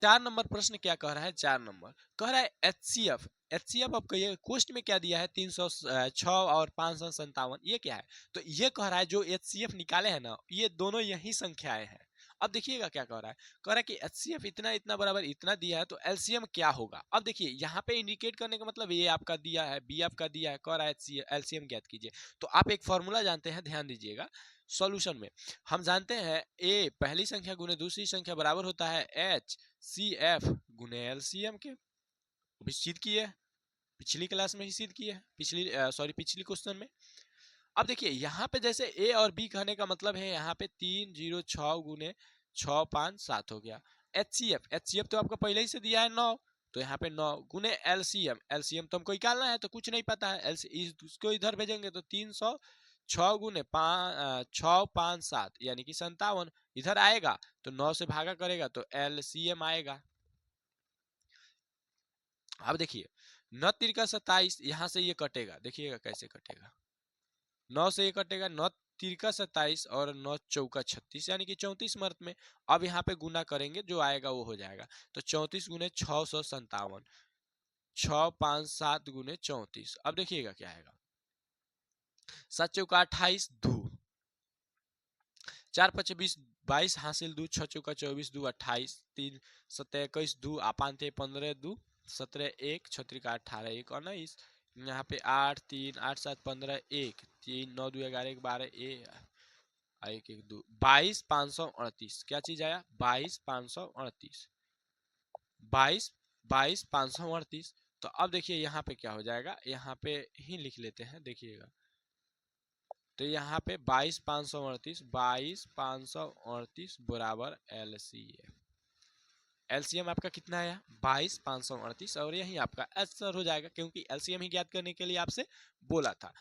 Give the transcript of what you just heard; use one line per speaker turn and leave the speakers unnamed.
4 number प्रश्न क्या कह रहा है, 4 नंबर कह रहा है एचसीएफ। एचसीएफ आपको ये क्वेश्चन में क्या दिया है, 306 और 557, ये क्या है? तो ये कह रहा है जो एचसीएफ निकाले हैं ना, ये दोनों यही संख्याएं हैं। अब देखिएगा क्या कह रहा है, कह रहा है कि एचसीएफ इतना इतना बराबर इतना दिया है, तो एलसीएम क्या होगा। अब देखिए यहाँ पे इंडिकेट करने का मतलब ये आपका दिया है, बी आपका दिया है, कह रहा है एलसीएम ज्ञात कीजिए। तो आप एक फॉर्मूला जानते हैं, ध्यान दीजिएगा। सॉल्यूशन में हम जानते हैं ए पहली संख्या गुने दूसरी संख्या बराबर होता है एच सी एफ गुने एलसीएम के। भी सिद्ध किए, पिछली क्लास में ही सिद्ध किए, पिछली क्वेश्चन में। अब देखिए यहाँ पे जैसे ए और बी कहने का मतलब है, यहाँ पे 306 गुने 657 हो गया। एचसीएफ तो आपको पहले ही से दिया है 9, तो यहाँ पे 9 गुने एलसीएम तो हमको निकालना है, तो कुछ नहीं पता है, इसको इधर भेजेंगे तो 306 गुने 657 यानी कि 57 इधर आएगा, तो 9 से भागा करेगा तो एलसीएम आएगा। अब देखिए 9 तिरका 27, यहां से ये कटेगा, देखिएगा कैसे कटेगा, 9 से ये कटेगा, 9 तिरका 27 और 9 चौका 36 यानी कि 34 मर्द में। अब यहाँ पे गुना करेंगे, जो आएगा वो हो जाएगा, तो 34 गुने 657, 657 गुने 34। अब देखिएगा क्या आएगा, 7 चौका 28 दू, 4 5 20 22 हासिल दू, 6 चौका 24 दू 28, 3 7 21 दू, 5 15 दू 17, 1 6 तिरका 18 1 19, यहाँ पे 8 3 8 7 15 1 3 9 2 11 1 12 1 1 2 22 538, क्या चीज आया 22 538, 22 22 538। तो अब देखिए यहाँ पे क्या हो जाएगा, यहाँ पे ही लिख लेते हैं, देखिएगा तो यहाँ पे 22 538 बराबर एलसीएम। एलसीएम आपका कितना आया 22 538, और यही आपका आंसर हो जाएगा, क्योंकि एलसीएम ही ज्ञात करने के लिए आपसे बोला था।